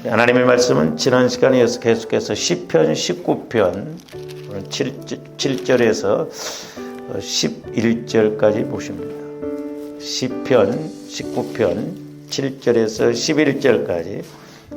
하나님의 말씀은 지난 시간에 계속해서 시편 19편 7절에서 11절까지 보십니다. 시편 19편 7절에서 11절까지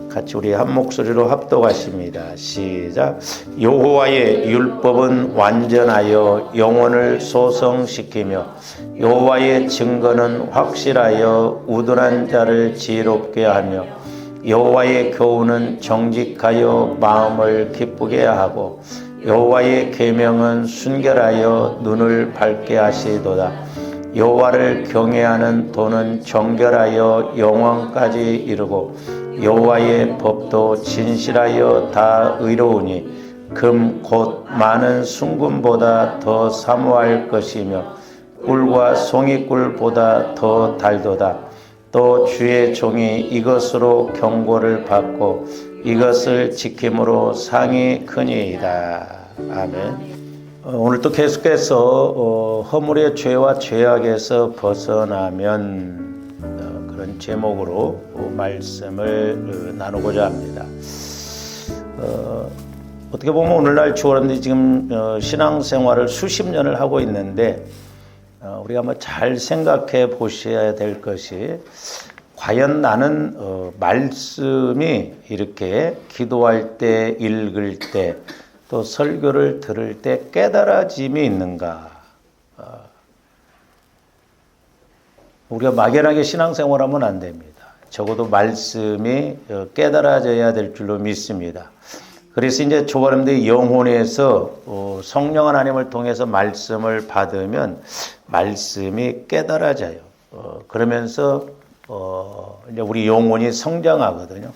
같이 우리 한 목소리로 합독하십니다. 시작. 여호와의 율법은 완전하여 영혼을 소성시키며 여호와의 증거는 확실하여 우둔한 자를 지혜롭게 하며 여호와의 교훈은 정직하여 마음을 기쁘게 하고 여호와의 계명은 순결하여 눈을 밝게 하시도다. 여호와를 경외하는 도는 정결하여 영원까지 이르고 여호와의 법도 진실하여 다 의로우니 금 곧 많은 순금보다 더 사모할 것이며 꿀과 송이꿀보다 더 달도다. 또 주의 종이 이것으로 경고를 받고 이것을 지킴으로 상이 크니이다. 아멘. 오늘 또 계속해서 허물의 죄와 죄악에서 벗어나면 그런 제목으로 말씀을 나누고자 합니다. 어떻게 보면 오늘날 주어람들이 지금 신앙생활을 수십 년을 하고 있는데 우리가 한번 잘 생각해 보셔야 될 것이 과연 나는 말씀이 이렇게 기도할 때, 읽을 때, 또 설교를 들을 때 깨달아짐이 있는가? 우리가 막연하게 신앙생활하면 안 됩니다. 적어도 말씀이 깨달아져야 될 줄로 믿습니다. 그래서 이제 조바람들이 영혼에서 성령 하나님을 통해서 말씀을 받으면 말씀이 깨달아져요. 그러면서 이제 우리 영혼이 성장하거든요.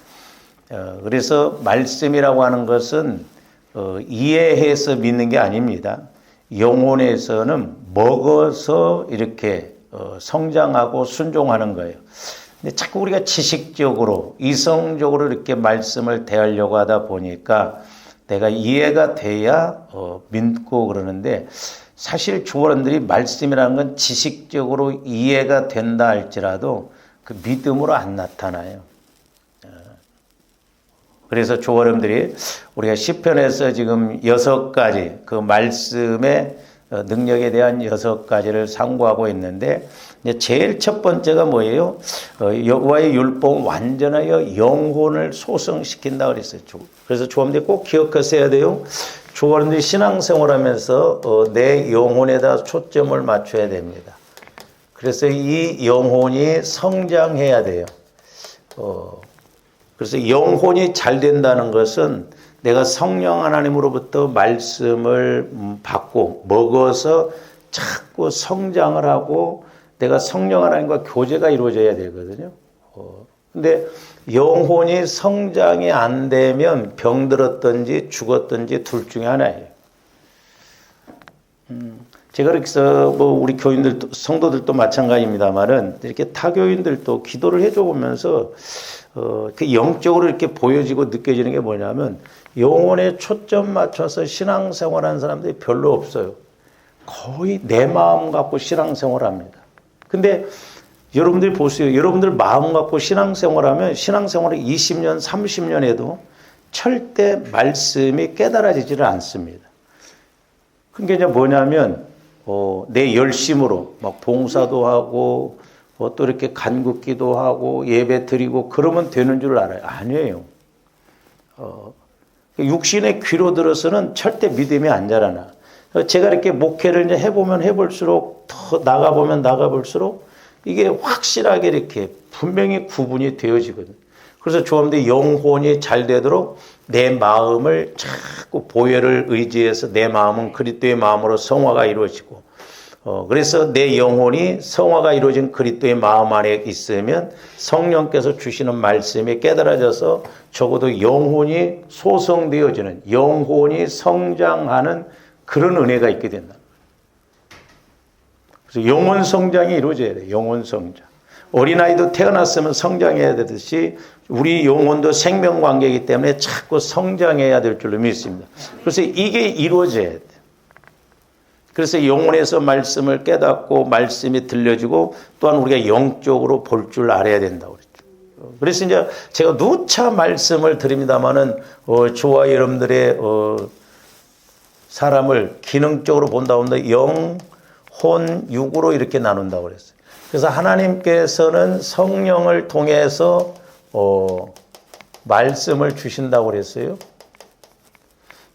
그래서 말씀이라고 하는 것은 이해해서 믿는 게 아닙니다. 영혼에서는 먹어서 이렇게 성장하고 순종하는 거예요. 근데 자꾸 우리가 지식적으로 이성적으로 이렇게 말씀을 대하려고 하다 보니까 내가 이해가 돼야 믿고 그러는데 사실 조언들이 말씀이라는 건 지식적으로 이해가 된다 할지라도 그 믿음으로 안 나타나요. 그래서 조언들이 우리가 시편에서 지금 6가지 그 말씀의 능력에 대한 6가지를 상고하고 있는데 제일 첫 번째가 뭐예요? 여호와의 율법 완전하여 영혼을 소성시킨다 그랬어요. 그래서 조언들이 꼭 기억하셔야 돼요. 조언들이 신앙생활하면서 내 영혼에다 초점을 맞춰야 됩니다. 그래서 이 영혼이 성장해야 돼요. 그래서 영혼이 잘 된다는 것은 내가 성령 하나님으로부터 말씀을 받고 먹어서 자꾸 성장을 하고 내가 성령 하나님과 교제가 이루어져야 되거든요. 근데 영혼이 성장이 안 되면 병들었든지 죽었든지 둘 중에 하나예요. 제가 그래서 뭐 우리 교인들도 성도들도 마찬가지입니다만은 이렇게 타교인들도 기도를 해줘 보면서 그 영적으로 이렇게 보여지고 느껴지는 게 뭐냐면 영혼에 초점 맞춰서 신앙생활하는 사람들이 별로 없어요. 거의 내 마음 갖고 신앙생활합니다. 근데 여러분들이 보세요. 여러분들 마음 갖고 신앙생활하면 신앙생활을 20년, 30년 해도 절대 말씀이 깨달아지지를 않습니다. 그게 이제 뭐냐면 내 열심으로 막 봉사도 하고 또 이렇게 간국기도 하고 예배 드리고 그러면 되는 줄 알아요. 아니에요. 육신의 귀로 들어서는 절대 믿음이 안 자라나. 제가 이렇게 목회를 이제 해보면 해볼수록 더 나가보면 나가볼수록 이게 확실하게 이렇게 분명히 구분이 되어지거든요. 그래서 조합대 영혼이 잘 되도록 내 마음을 자꾸 보혈을 의지해서 내 마음은 그리스도의 마음으로 성화가 이루어지고 그래서 내 영혼이 성화가 이루어진 그리스도의 마음 안에 있으면 성령께서 주시는 말씀이 깨달아져서 적어도 영혼이 소성되어지는 영혼이 성장하는 그런 은혜가 있게 된다. 그래서 영혼 성장이 이루어져야 돼요. 영혼 성장. 어린아이도 태어났으면 성장해야 되듯이 우리 영혼도 생명관계이기 때문에 자꾸 성장해야 될 줄로 믿습니다. 그래서 이게 이루어져야 돼요. 그래서 영혼에서 말씀을 깨닫고 말씀이 들려지고 또한 우리가 영적으로 볼 줄 알아야 된다고 그랬죠. 그래서 이제 제가 누차 말씀을 드립니다만은 저와 여러분들의 사람을 기능적으로 본다고 하면 영, 혼, 육으로 이렇게 나눈다고 그랬어요. 그래서 하나님께서는 성령을 통해서 말씀을 주신다고 그랬어요.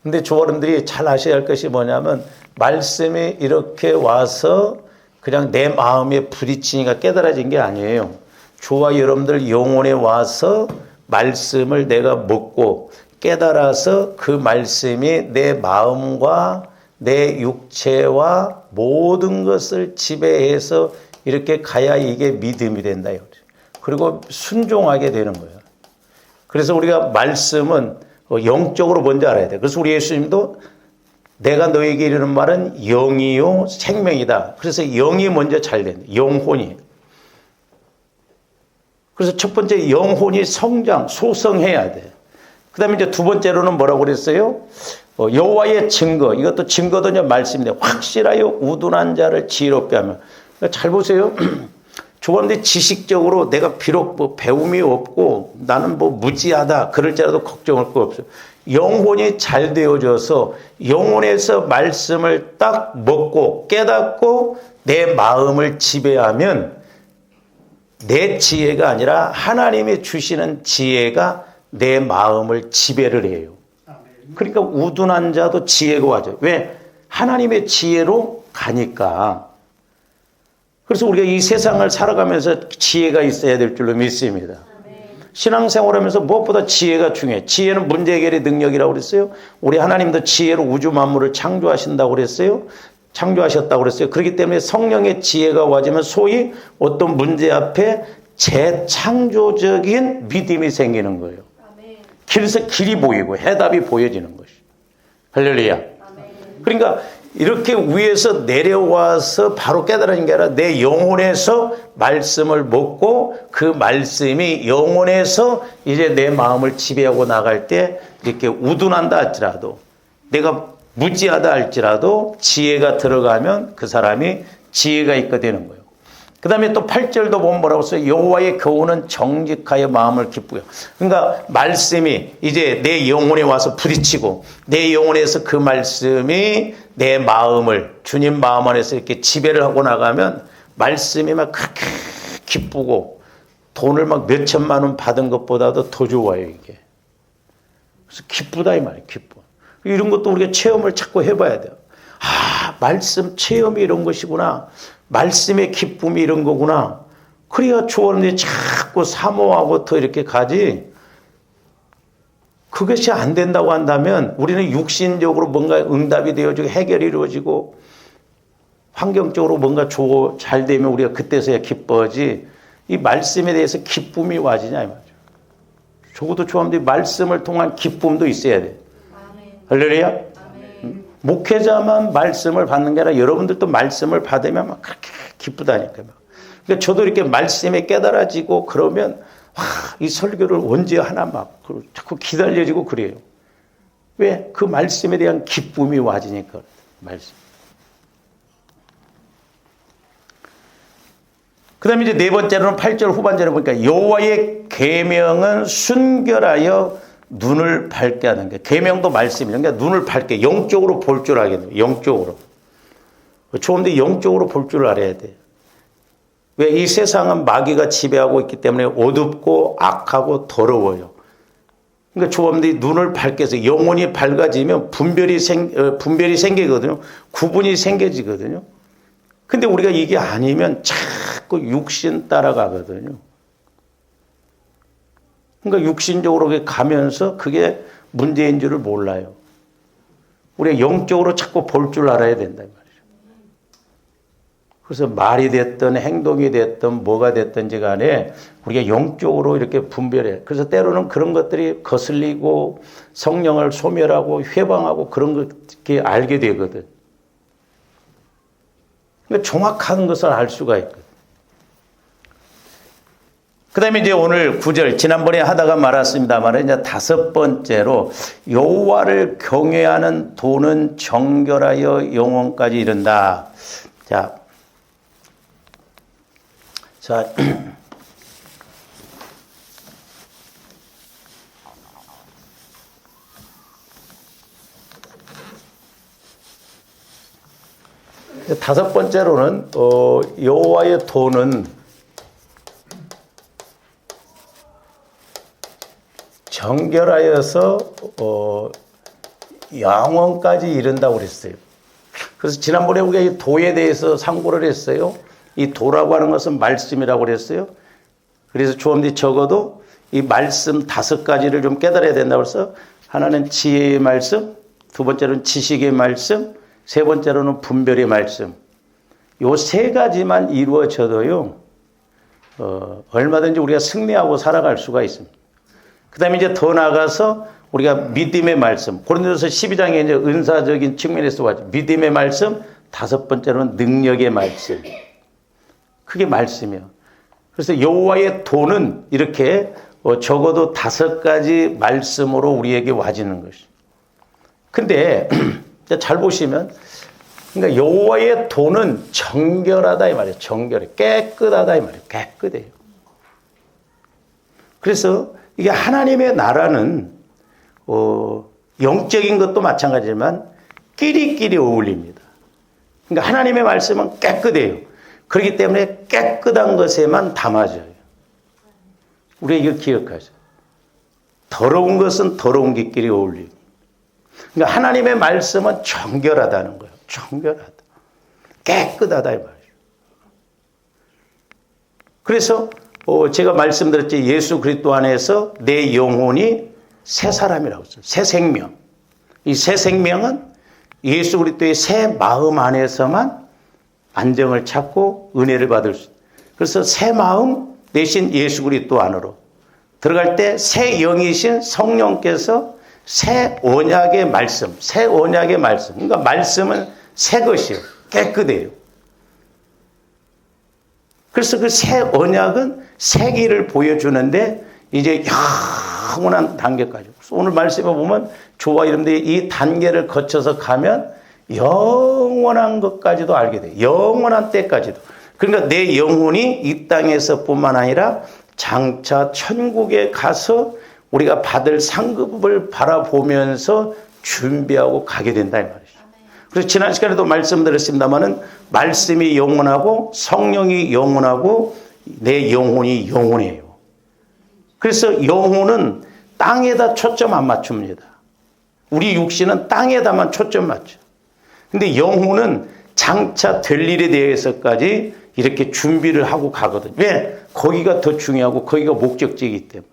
근데 저여러분들이 잘 아셔야 할 것이 뭐냐면 말씀이 이렇게 와서 그냥 내 마음에 부딪히니까 깨달아진 게 아니에요. 저와 여러분들 영혼에 와서 말씀을 내가 먹고 깨달아서 그 말씀이 내 마음과 내 육체와 모든 것을 지배해서 이렇게 가야 이게 믿음이 된다. 그리고 순종하게 되는 거예요. 그래서 우리가 말씀은 영적으로 먼저 알아야 돼요. 그래서 우리 예수님도 내가 너에게 이르는 말은 영이요 생명이다. 그래서 영이 먼저 잘 된다. 영혼이. 그래서 첫 번째 영혼이 성장, 소성해야 돼. 그 다음에 이제 두 번째로는 뭐라고 그랬어요? 여호와의 증거. 이것도 증거도 이제 말씀인데 확실하여 우둔한 자를 지혜롭게 하며. 잘 보세요. 조금데 지식적으로 내가 비록 뭐 배움이 없고 나는 뭐 무지하다 그럴지라도 걱정할 거 없어요. 영혼이 잘 되어져서 영혼에서 말씀을 딱 먹고 깨닫고 내 마음을 지배하면 내 지혜가 아니라 하나님이 주시는 지혜가 내 마음을 지배를 해요. 그러니까 우둔한 자도 지혜가 와죠. 왜? 하나님의 지혜로 가니까. 그래서 우리가 이 세상을 살아가면서 지혜가 있어야 될 줄로 믿습니다. 신앙생활하면서 무엇보다 지혜가 중요해. 지혜는 문제 해결의 능력이라고 그랬어요. 우리 하나님도 지혜로 우주 만물을 창조하신다고 그랬어요. 창조하셨다고 그랬어요. 그렇기 때문에 성령의 지혜가 와지면 소위 어떤 문제 앞에 재창조적인 믿음이 생기는 거예요. 길에서 길이 보이고 해답이 보여지는 것이. 할렐루야. 그러니까 이렇게 위에서 내려와서 바로 깨달아진 게 아니라 내 영혼에서 말씀을 먹고 그 말씀이 영혼에서 이제 내 마음을 지배하고 나갈 때 이렇게 우둔한다 할지라도 내가 무지하다 할지라도 지혜가 들어가면 그 사람이 지혜가 있게 되는 거예요. 그 다음에 또 8절도 보면 뭐라고 써요? 여호와의 교훈은 정직하여 마음을 기쁘여. 그러니까 말씀이 이제 내 영혼에 와서 부딪히고 내 영혼에서 그 말씀이 내 마음을 주님 마음 안에서 이렇게 지배를 하고 나가면 말씀이 막 그렇게 기쁘고 돈을 막 몇천만 원 받은 것보다도 더 좋아요 이게. 그래서 기쁘다 이 말이에요. 기뻐. 이런 것도 우리가 체험을 자꾸 해봐야 돼요. 아, 말씀 체험이 이런 것이구나. 말씀의 기쁨이 이런 거구나. 그래야 조언이 자꾸 사모하고 더 이렇게 가지. 그것이 안 된다고 한다면 우리는 육신적으로 뭔가 응답이 되어지고 해결이 이루어지고 환경적으로 뭔가 잘 되면 우리가 그때서야 기뻐하지. 이 말씀에 대해서 기쁨이 와지냐 이 말이죠. 적어도 조언이 말씀을 통한 기쁨도 있어야 돼. 할렐루야. 목회자만 말씀을 받는 게 아니라 여러분들도 말씀을 받으면 막 그렇게 기쁘다니까요. 그러니까 저도 이렇게 말씀에 깨달아지고 그러면 와, 이 설교를 언제 하나 막 자꾸 기다려지고 그래요. 왜? 그 말씀에 대한 기쁨이 와지니까. 말씀. 그 다음에 이제 네 번째로는 8절 후반절에 보니까 여호와의 계명은 순결하여 눈을 밝게 하는 게 계명도 말씀이에요. 그러니까 눈을 밝게 영적으로 볼 줄 알겠네요. 영적으로. 좋은데 영적으로 볼 줄 알아야 돼요. 왜? 이 세상은 마귀가 지배하고 있기 때문에 어둡고 악하고 더러워요. 그러니까 좋은데 눈을 밝게 해서 영혼이 밝아지면 분별이 생기거든요. 구분이 생겨지거든요. 근데 우리가 이게 아니면 자꾸 육신 따라가거든요. 그러니까 육신적으로 가면서 그게 문제인 줄을 몰라요. 우리가 영적으로 자꾸 볼 줄 알아야 된단 말이죠. 그래서 말이 됐든 행동이 됐든 뭐가 됐든지 간에 우리가 영적으로 이렇게 분별해. 그래서 때로는 그런 것들이 거슬리고 성령을 소멸하고 회방하고 그런 것 이렇게 알게 되거든. 그러니까 정확한 것을 알 수가 있거든. 그 다음에 이제 오늘 9절, 지난번에 하다가 말았습니다만, 이제 다섯 번째로, 여호와를 경외하는 도는 정결하여 영원까지 이른다. 자, 다섯 번째로는 여호와의 도는 정결하여서 영원까지 이른다고 그랬어요. 그래서 지난번에 우리가 이 도에 대해서 상고를 했어요. 이 도라고 하는 것은 말씀이라고 그랬어요. 그래서 조언들이 적어도 이 말씀 다섯 가지를 좀 깨달아야 된다고 해서 하나는 지혜의 말씀, 두 번째로는 지식의 말씀, 세 번째로는 분별의 말씀. 요 세 가지만 이루어져도요, 얼마든지 우리가 승리하고 살아갈 수가 있습니다. 그 다음에 이제 더 나아가서 우리가 믿음의 말씀. 고린도서 12장에 이제 은사적인 측면에서 왔죠. 믿음의 말씀, 다섯 번째로는 능력의 말씀. 그게 말씀이에요. 그래서 여호와의 도는 이렇게 적어도 다섯 가지 말씀으로 우리에게 와지는 것이죠. 근데 잘 보시면, 그러니까 여호와의 도는 정결하다 이 말이에요. 정결해. 깨끗하다 이 말이에요. 깨끗해요. 그래서 이게 하나님의 나라는 영적인 것도 마찬가지지만 끼리끼리 어울립니다. 그러니까 하나님의 말씀은 깨끗해요. 그렇기 때문에 깨끗한 것에만 담아져요. 우리가 이걸 기억하죠. 더러운 것은 더러운 것끼리 어울립니다. 그러니까 하나님의 말씀은 정결하다는 거예요. 정결하다. 깨끗하다 이 말이에요. 그래서 제가 말씀드렸지, 예수 그리스도 안에서 내 영혼이 새 사람이라고 했어요. 새 생명. 이 새 생명은 예수 그리스도의 새 마음 안에서만 안정을 찾고 은혜를 받을 수 있어요. 그래서 새 마음 대신 예수 그리스도 안으로 들어갈 때 새 영이신 성령께서 새 언약의 말씀, 새 언약의 말씀. 그러니까 말씀은 새 것이에요. 깨끗해요. 그래서 그 새 언약은 새 길을 보여주는데 이제 영원한 단계까지. 오늘 말씀에 보면 주와 이름들이 이 단계를 거쳐서 가면 영원한 것까지도 알게 돼요. 영원한 때까지도. 그러니까 내 영혼이 이 땅에서 뿐만 아니라 장차 천국에 가서 우리가 받을 상급을 바라보면서 준비하고 가게 된다 이 말이죠. 그래서 지난 시간에도 말씀드렸습니다마는 말씀이 영원하고 성령이 영원하고 내 영혼이 영원해요. 그래서 영혼은 땅에다 초점 안 맞춥니다. 우리 육신은 땅에다만 초점 맞죠. 근데 영혼은 장차 될 일에 대해서까지 이렇게 준비를 하고 가거든요. 왜? 거기가 더 중요하고 거기가 목적지이기 때문에.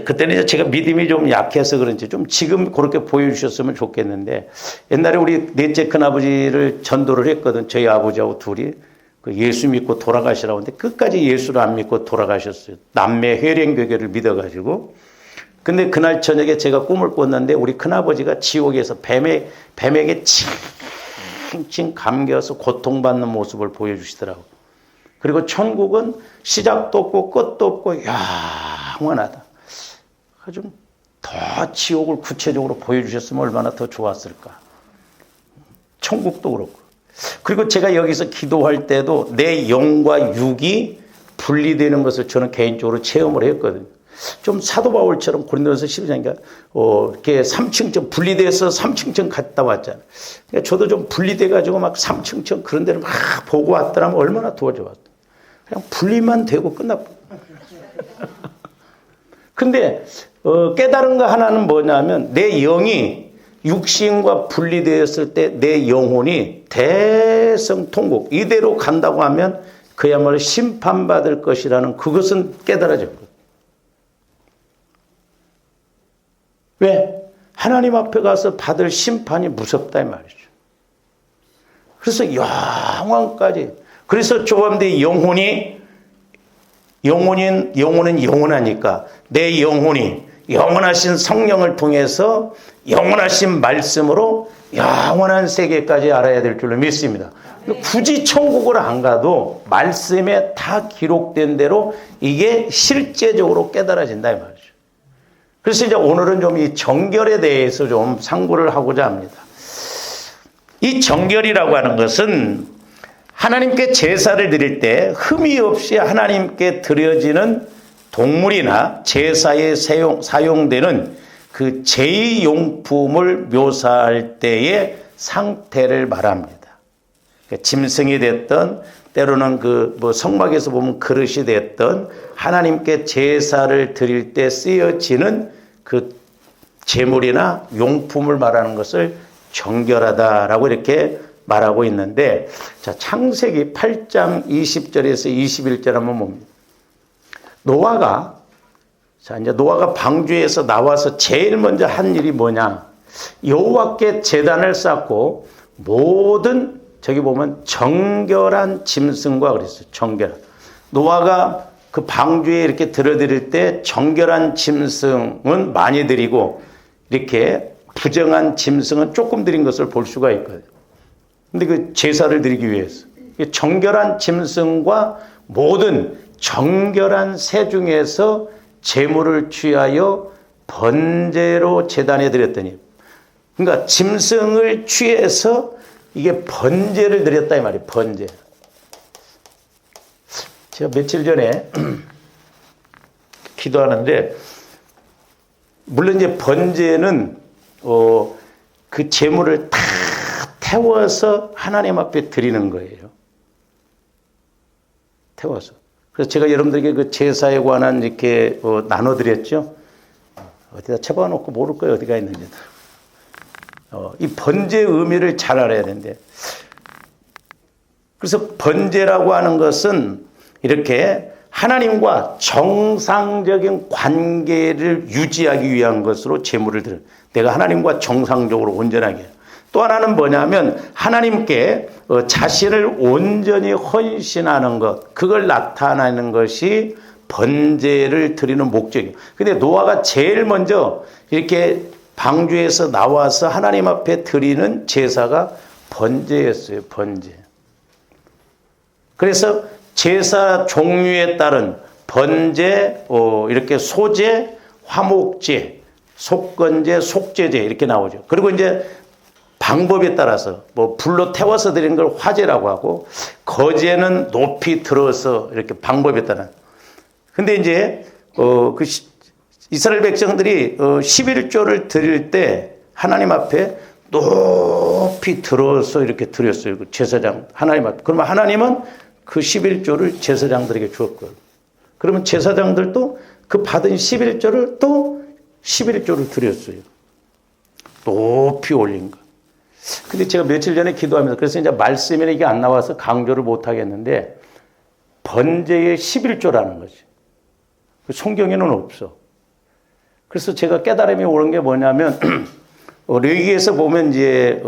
그때는 이제 제가 믿음이 좀 약해서 그런지 좀 지금 그렇게 보여주셨으면 좋겠는데, 옛날에 우리 넷째 큰아버지를 전도를 했거든. 저희 아버지하고 둘이. 그 예수 믿고 돌아가시라고 했는데 끝까지 예수를 안 믿고 돌아가셨어요. 남매 회령교계를 믿어가지고. 근데 그날 저녁에 제가 꿈을 꿨는데 우리 큰아버지가 지옥에서 뱀에게 칭칭 감겨서 고통받는 모습을 보여주시더라고요. 그리고 천국은 시작도 없고 끝도 없고 영원하다. 좀 더 지옥을 구체적으로 보여주셨으면 얼마나 더 좋았을까. 천국도 그렇고. 그리고 제가 여기서 기도할 때도 내 영과 육이 분리되는 것을 저는 개인적으로 체험을 했거든요. 좀 사도 바울처럼 고린도서 12장인가 이렇게 3층쯤 분리돼서 3층쯤 갔다 왔잖아요. 그러니까 저도 좀 분리돼가지고 막 3층쯤 그런 데를 막 보고 왔더라면 얼마나 더 좋았어요. 그냥 분리만 되고 끝났고. 근데 깨달은 거 하나는 뭐냐면 내 영이 육신과 분리되었을 때 내 영혼이 대성통곡 이대로 간다고 하면 그야말로 심판받을 것이라는 그것은 깨달아졌거든요. 왜? 하나님 앞에 가서 받을 심판이 무섭다 이 말이죠. 그래서 영원까지. 그래서 조감대 영혼은 영원하니까 내 영혼이 영원하신 성령을 통해서 영원하신 말씀으로 영원한 세계까지 알아야 될 줄로 믿습니다. 굳이 천국을 안 가도 말씀에 다 기록된 대로 이게 실제적으로 깨달아진다 이 말이죠. 그래서 이제 오늘은 좀 이 정결에 대해서 좀 상고를 하고자 합니다. 이 정결이라고 하는 것은 하나님께 제사를 드릴 때 흠이 없이 하나님께 드려지는 동물이나 제사에 사용되는 그 제의용품을 묘사할 때의 상태를 말합니다. 그러니까 짐승이 됐던 때로는 그 뭐 성막에서 보면 그릇이 됐던 하나님께 제사를 드릴 때 쓰여지는 그 제물이나 용품을 말하는 것을 정결하다라고 이렇게 말하고 있는데, 자, 창세기 8장 20절에서 21절 한번 봅니다. 이제 노아가 방주에서 나와서 제일 먼저 한 일이 뭐냐? 여호와께 제단을 쌓고 모든, 저기 보면 정결한 짐승과 그랬어요. 정결한. 노아가 그 방주에 이렇게 들어드릴 때 정결한 짐승은 많이 드리고 이렇게 부정한 짐승은 조금 드린 것을 볼 수가 있거든요. 근데 그 제사를 드리기 위해서 정결한 짐승과 모든 정결한 새 중에서 제물을 취하여 번제로 제단에 드렸더니, 그러니까 짐승을 취해서 이게 번제를 드렸다 이 말이에요. 번제. 제가 며칠 전에 기도하는데, 물론 이제 번제는 그 제물을 다 태워서 하나님 앞에 드리는 거예요. 태워서. 그래서 제가 여러분들에게 그 제사에 관한 이렇게 나눠드렸죠. 어디다 쳐박아놓고 모를 거예요. 어디가 있는지. 이 번제의 의미를 잘 알아야 되는데. 그래서 번제라고 하는 것은 이렇게 하나님과 정상적인 관계를 유지하기 위한 것으로 제물을 드려. 내가 하나님과 정상적으로 온전하게. 또 하나는 뭐냐면 하나님께 자신을 온전히 헌신하는 것, 그걸 나타내는 것이 번제를 드리는 목적이에요. 근데 노아가 제일 먼저 이렇게 방주에서 나와서 하나님 앞에 드리는 제사가 번제였어요. 번제. 그래서 제사 종류에 따른 번제, 이렇게 소제, 화목제, 속건제, 속제제 이렇게 나오죠. 그리고 이제 방법에 따라서 뭐 불로 태워서 드리는 걸 화제라고 하고, 거제는 높이 들어서 이렇게 방법에 따라. 근데 이제 그 이스라엘 백성들이 11조를 드릴 때 하나님 앞에 높이 들어서 이렇게 드렸어요. 그 제사장 하나님 앞에. 그러면 하나님은 그 11조를 제사장들에게 주었거든요. 그러면 제사장들도 그 받은 11조를 또 11조를 드렸어요. 높이 올린 거. 근데 제가 며칠 전에 기도하면서, 그래서 이제 말씀에는 이게 안 나와서 강조를 못 하겠는데, 번제의 11조라는 거지. 성경에는 없어. 그래서 제가 깨달음이 오는 게 뭐냐면, 레위기에서 보면 이제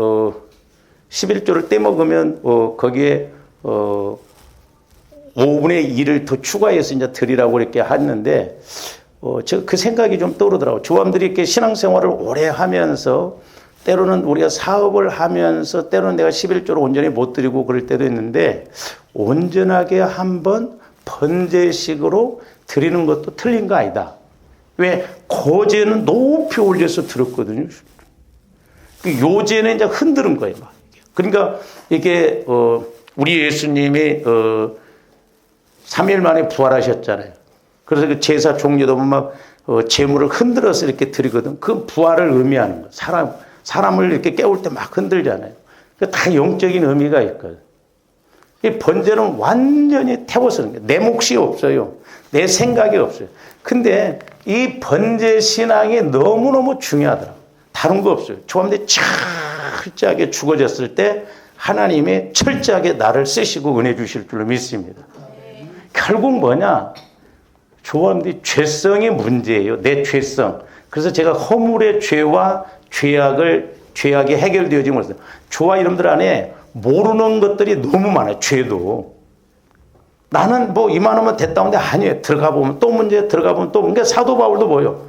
11조를 떼먹으면 거기에 5분의 1을 더 추가해서 이제 드리라고 이렇게 했는데, 저 그 생각이 좀 떠오르더라고요. 조함들이 이렇게 신앙생활을 오래 하면서, 때로는 우리가 사업을 하면서 때로는 내가 11조를 온전히 못 드리고 그럴 때도 있는데, 온전하게 한번 번제식으로 드리는 것도 틀린 거 아니다. 왜? 거제는 높이 올려서 들었거든요. 요제는 이제 흔드는 거예요. 막. 그러니까 이게 우리 예수님이 3일 만에 부활하셨잖아요. 그래서 그 제사 종류도 보면 막 제물을 흔들어서 이렇게 드리거든. 그 부활을 의미하는 거예요. 사람을 이렇게 깨울 때 막 흔들잖아요. 다 영적인 의미가 있거든. 이 번제는 완전히 태워서 내 몫이 없어요. 내 생각이 없어요. 근데 이 번제 신앙이 너무너무 중요하더라고요. 다른 거 없어요. 조함들이 철저하게 죽어졌을 때 하나님이 철저하게 나를 쓰시고 은혜 주실 줄로 믿습니다. 결국 뭐냐? 조함들이 죄성이 문제예요. 내 죄성. 그래서 제가 허물의 죄와 죄악이 해결되어지지 못했어요. 저와 여러분들 안에 모르는 것들이 너무 많아요. 죄도. 나는 뭐 이만하면 됐다는데 아니에요. 들어가 보면 또 문제, 들어가 보면 또. 그러니까 사도 바울도 뭐예요?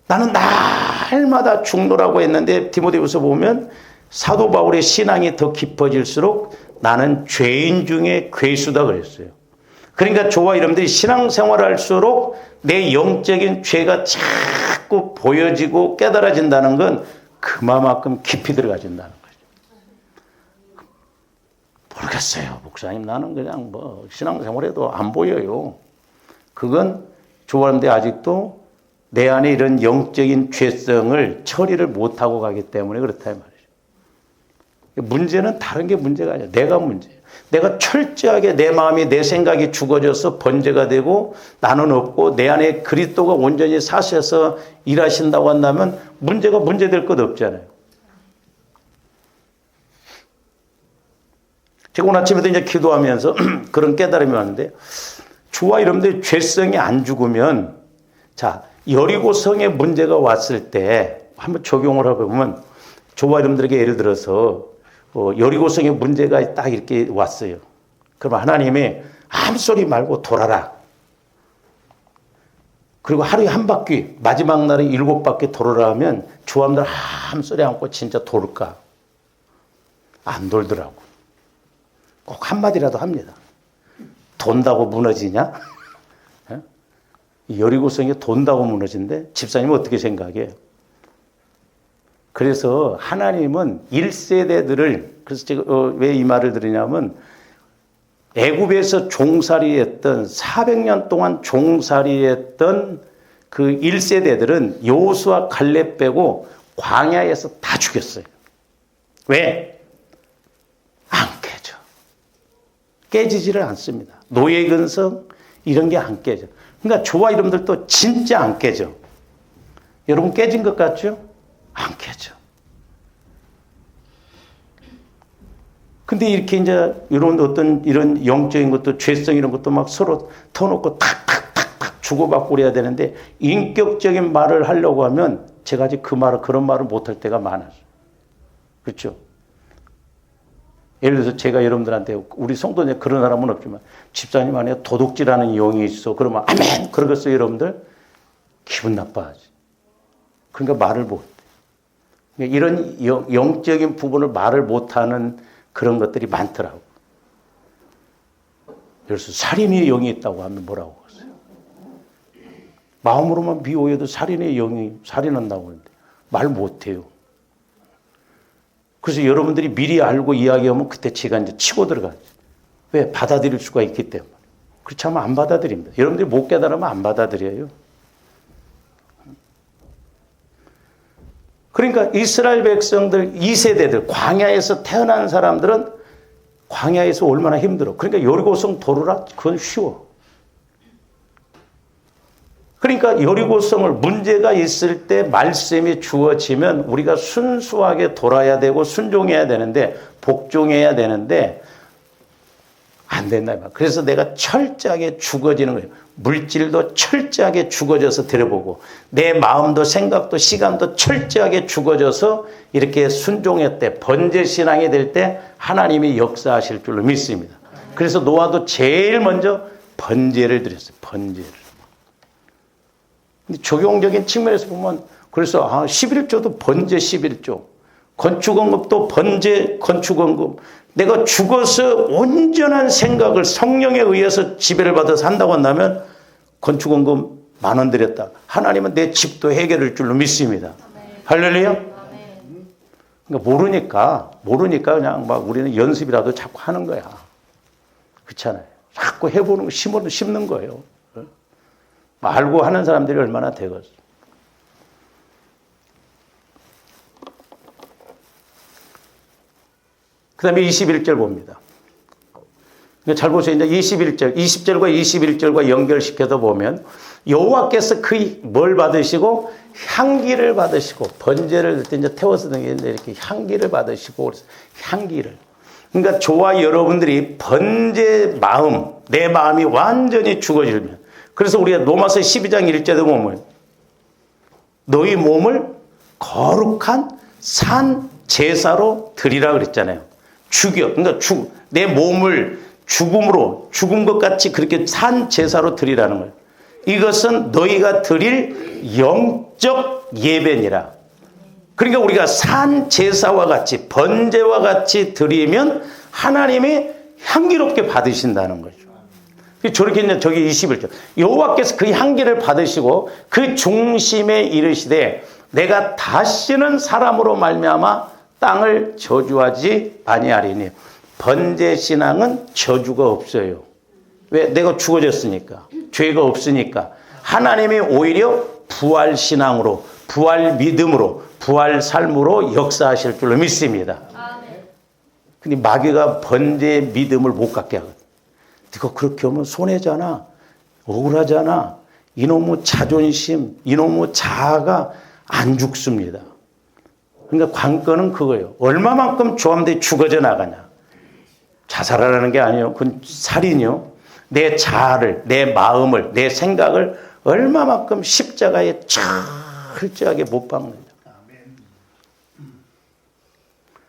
나는 날마다 죽노라고 했는데 디모데후서 보면 사도 바울의 신앙이 더 깊어질수록 나는 죄인 중에 괴수다 그랬어요. 그러니까 저와 여러분들이 신앙생활을 할수록 내 영적인 죄가 자꾸 보여지고 깨달아진다는 건 그만큼 깊이 들어가진다는 거죠. 모르겠어요. 목사님 나는 그냥 뭐 신앙생활에도 안 보여요. 그건 좋아하는데 아직도 내 안에 이런 영적인 죄성을 처리를 못하고 가기 때문에 그렇다 이 말이죠. 문제는 다른 게 문제가 아니야. 내가 문제예요. 내가 철저하게 내 마음이 내 생각이 죽어져서 번제가 되고 나는 없고 내 안에 그리스도가 온전히 사셔서 일하신다고 한다면 문제가 문제될 것 없잖아요. 제가 오늘 아침에도 이제 기도하면서 그런 깨달음이 왔는데 주와 여러분들 죄성이 안 죽으면 자 여리고성에 문제가 왔을 때 한번 적용을 해보면 저와 여러분들에게 예를 들어서 여리고성에 문제가 딱 이렇게 왔어요. 그러면 하나님이 아무 소리 말고 돌아라. 그리고 하루에 한 바퀴 마지막 날에 7바퀴 돌아라 하면 주함들 아무 소리 않고 진짜 돌까? 안 돌더라고. 꼭 한마디라도 합니다. 돈다고 무너지냐? 여리고성이 돈다고 무너진데 집사님은 어떻게 생각해요? 그래서 하나님은 1세대들을 그래서 제가 왜 이 말을 드리냐면 애굽에서 종살이했던 400년 동안 종살이했던 그 1세대들은 여호수아 갈렙 빼고 광야에서 다 죽였어요. 왜? 안 깨져. 깨지지를 않습니다. 노예 근성 이런 게 안 깨져. 그러니까 저와 여러분들도 진짜 안 깨져. 여러분 깨진 것 같죠? 안 깨져. 근데 이렇게 이제 이런 어떤 이런 영적인 것도 죄성 이런 것도 막 서로 터놓고 탁탁탁탁 주고받고 그래야 되는데 인격적인 말을 하려고 하면 제가 아직 그런 말을 못할 때가 많아요. 그렇죠? 예를 들어서 제가 여러분들한테 우리 성도님 그런 사람은 없지만 집사님 안에 도둑질하는 영이 있어. 그러면 아멘 그러겠어요 여러분들? 기분 나빠하지. 그러니까 말을 못해. 이런 영적인 부분을 말을 못하는 그런 것들이 많더라고. 그래서 살인의 영이 있다고 하면 뭐라고 하세요? 마음으로만 미워해도 살인의 영이 살인한다고 하는데 말 못해요. 그래서 여러분들이 미리 알고 이야기하면 그때 제가 이제 치고 들어가죠. 왜? 받아들일 수가 있기 때문에. 그렇지 않으면 안 받아들입니다. 여러분들이 못 깨달으면 안 받아들여요. 그러니까 이스라엘 백성들 2세대들 광야에서 태어난 사람들은 광야에서 얼마나 힘들어. 그러니까 여리고성 도르라 그건 쉬워. 그러니까 여리고성을 문제가 있을 때 말씀이 주어지면 우리가 순수하게 돌아야 되고 순종해야 되는데 복종해야 되는데 안 된다. 그래서 내가 철저하게 죽어지는 거예요. 물질도 철저하게 죽어져서 들여보고 내 마음도 생각도 시간도 철저하게 죽어져서 이렇게 순종했대. 번제신앙이 될 때 하나님이 역사하실 줄로 믿습니다. 그래서 노아도 제일 먼저 번제를 드렸어요. 번제를. 근데 적용적인 측면에서 보면 그래서 11조도 번제 11조. 건축원금도 번제 건축원금. 내가 죽어서 온전한 생각을 성령에 의해서 지배를 받아서 한다고 한다면 건축원금 10,000원 드렸다. 하나님은 내 집도 해결할 줄로 믿습니다. 할렐루야. 그러니까 모르니까 그냥 막 우리는 연습이라도 자꾸 하는 거야. 그렇잖아요. 자꾸 해보는 거 심는 거예요. 알고 하는 사람들이 얼마나 되겠어. 그 다음에 21절 봅니다. 잘 보세요. 이제 21절, 20절과 21절과 연결시켜서 보면 여호와께서 뭘 받으시고 향기를 받으시고 번제를 들 때 이제 태워서 등기는데 이렇게 향기를 받으시고 그래서 향기를. 그러니까 저와 여러분들이 번제 마음, 내 마음이 완전히 죽어지면 그래서 우리가 로마서 12장 1절에 보면 너희 몸을 거룩한 산 제사로 드리라 그랬잖아요. 죽여. 그러니까 내 몸을 죽은 것 같이 그렇게 산 제사로 드리라는 거예요. 이것은 너희가 드릴 영적 예배니라. 그러니까 우리가 산 제사와 같이 번제와 같이 드리면 하나님이 향기롭게 받으신다는 거죠. 저렇게 이제 저기 21절. 여호와께서 그 향기를 받으시고 그 중심에 이르시되 내가 다시는 사람으로 말미암아 땅을 저주하지 아니하리니. 번제 신앙은 저주가 없어요. 왜? 내가 죽어졌으니까. 죄가 없으니까. 하나님이 오히려 부활 신앙으로, 부활 믿음으로, 부활 삶으로 역사하실 줄로 믿습니다. 근데 마귀가 번제의 믿음을 못 갖게 하거든. 네가 그렇게 하면 손해잖아, 억울하잖아. 이놈의 자존심, 이놈의 자아가 안 죽습니다. 그러니까 관건은 그거예요. 얼마만큼 조함돼 죽어져 나가냐. 자살하라는 게 아니에요. 그건 살인이요. 내 자아를, 내 마음을, 내 생각을 얼마만큼 십자가에 철저하게 못 박는다.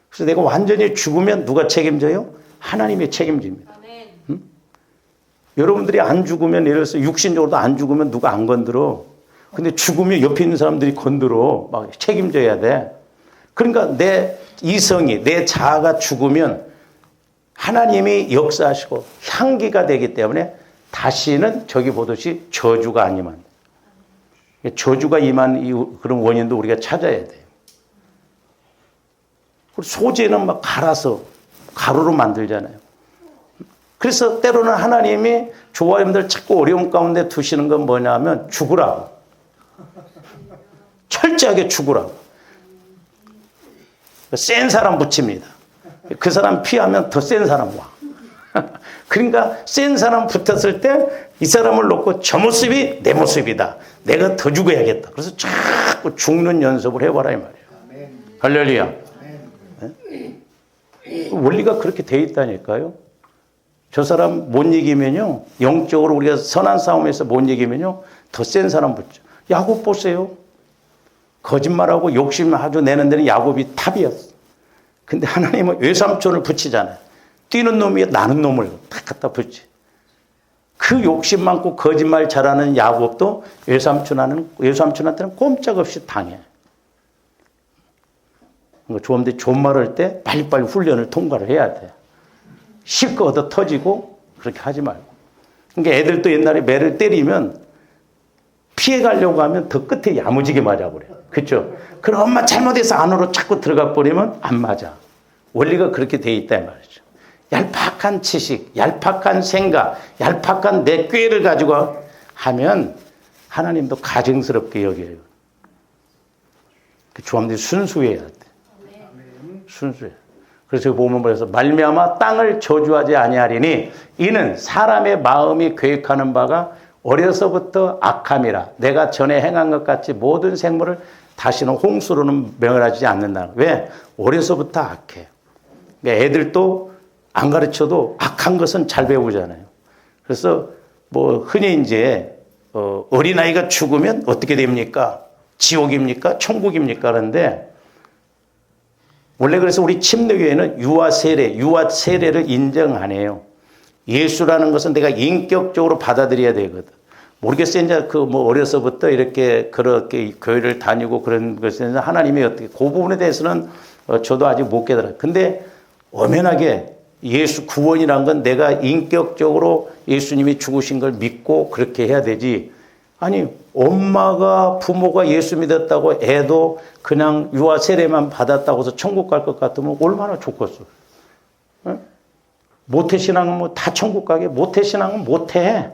그래서 내가 완전히 죽으면 누가 책임져요? 하나님이 책임집니다. 응? 여러분들이 안 죽으면, 예를 들어서 육신적으로도 안 죽으면 누가 안 건드려. 근데 죽으면 옆에 있는 사람들이 건드려. 막 책임져야 돼. 그러니까 내 이성이, 내 자아가 죽으면 하나님이 역사하시고 향기가 되기 때문에 다시는 저기 보듯이 저주가 안 임한다. 저주가 임한 그런 원인도 우리가 찾아야 돼요. 소재는 막 갈아서 가루로 만들잖아요. 그래서 때로는 하나님이 조화님들 자꾸 어려움 가운데 두시는 건 뭐냐면 죽으라고. 철저하게 죽으라고. 센 사람 붙입니다. 그 사람 피하면 더 센 사람 와. 그러니까 센 사람 붙었을 때 이 사람을 놓고 저 모습이 내 모습이다. 내가 더 죽어야겠다. 그래서 자꾸 죽는 연습을 해봐라 이 말이에요. 할렐루야. 원리가 그렇게 돼 있다니까요. 저 사람 못 이기면요, 영적으로 우리가 선한 싸움에서 못 이기면요, 더 센 사람 붙죠. 야곱 보세요. 거짓말하고 욕심 아주 내는 데는 야곱이 탑이었어. 근데 하나님은 외삼촌을 붙이잖아요. 뛰는 놈이 나는 놈을 딱 갖다 붙지. 그 욕심 많고 거짓말 잘하는 야곱도 외삼촌한테는 꼼짝없이 당해. 조함대 존말할 때 빨리빨리 훈련을 통과를 해야 돼. 실컷 얻어 터지고 그렇게 하지 말고. 그러니까 애들도 옛날에 매를 때리면 피해 가려고 하면 더 끝에 야무지게 맞아버려요. 그렇죠? 그럼 엄마 잘못해서 안으로 자꾸 들어가 버리면 안 맞아. 원리가 그렇게 돼 있다 이 말이죠. 얄팍한 지식, 얄팍한 생각, 얄팍한 내 꾀를 가지고 하면 하나님도 가증스럽게 여겨요. 그 조함들이 순수해야 돼. 순수해. 그래서 보면 그래서 말미암아 땅을 저주하지 아니하리니 이는 사람의 마음이 계획하는 바가 어려서부터 악함이라. 내가 전에 행한 것 같이 모든 생물을 다시는 홍수로는 멸하지 않는다. 왜? 어려서부터 악해. 그러니까 애들도 안 가르쳐도 악한 것은 잘 배우잖아요. 그래서 뭐 흔히 이제 어린아이가 죽으면 어떻게 됩니까? 지옥입니까? 천국입니까? 그런데 원래 그래서 우리 침례교회는 유아 세례를 인정 안 해요. 예수라는 것은 내가 인격적으로 받아들여야 되거든. 모르겠어요. 이제 그 뭐 어려서부터 이렇게 그렇게 교회를 다니고 그런 것은 하나님이 어떻게 그 부분에 대해서는 저도 아직 못 깨달아요. 근데 엄연하게 예수 구원이란 건 내가 인격적으로 예수님이 죽으신 걸 믿고 그렇게 해야 되지. 아니 엄마가 부모가 예수 믿었다고 애도 그냥 유아 세례만 받았다고 해서 천국 갈 것 같으면 얼마나 좋겠어. 응? 모태신앙은 뭐 다 천국 가게. 모태신앙은 못해.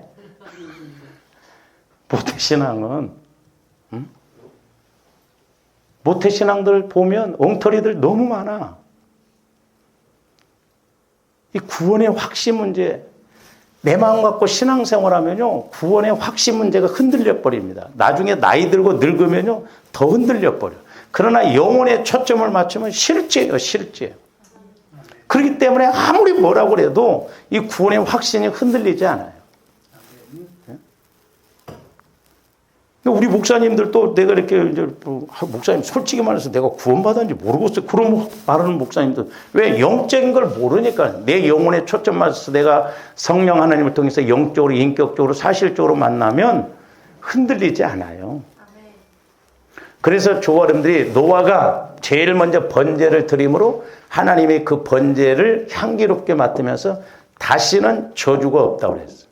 모태신앙은 응? 모태신앙들 보면 엉터리들 너무 많아. 이 구원의 확신 문제, 내 마음 갖고 신앙생활하면요, 구원의 확신 문제가 흔들려 버립니다. 나중에 나이 들고 늙으면요, 더 흔들려 버려. 그러나 영혼에 초점을 맞추면 실제예요, 실제. 그렇기 때문에 아무리 뭐라고 해도 이 구원의 확신이 흔들리지 않아요. 우리 목사님들도 내가 이렇게 이제 목사님 솔직히 말해서 내가 구원받았는지 모르겠어요. 그런 말하는 목사님들 왜 영적인 걸 모르니까 내 영혼에 초점 맞춰서 내가 성령 하나님을 통해서 영적으로 인격적으로 사실적으로 만나면 흔들리지 않아요. 그래서 조어름들이 노아가 제일 먼저 번제를 드림으로 하나님이 그 번제를 향기롭게 맡으면서 다시는 저주가 없다고 그랬어요.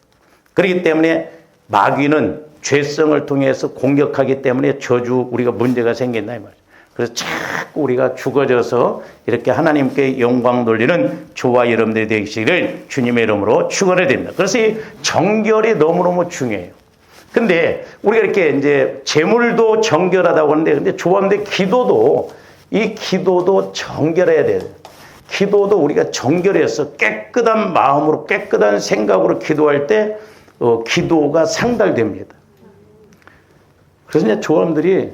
그렇기 때문에 마귀는 죄성을 통해서 공격하기 때문에 저주 우리가 문제가 생긴다 이 말이에요. 그래서 자꾸 우리가 죽어져서 이렇게 하나님께 영광 돌리는 저와 여러분들이 되시기를 주님의 이름으로 축원을 드립니다. 그래서 이 정결이 너무너무 중요해요. 근데 우리가 이렇게 이제 재물도 정결하다고 하는데, 근데 조합인데 이 기도도 정결해야 돼요. 기도도 우리가 정결해서 깨끗한 마음으로 깨끗한 생각으로 기도할 때 기도가 상달됩니다. 그래서 이제 조합들이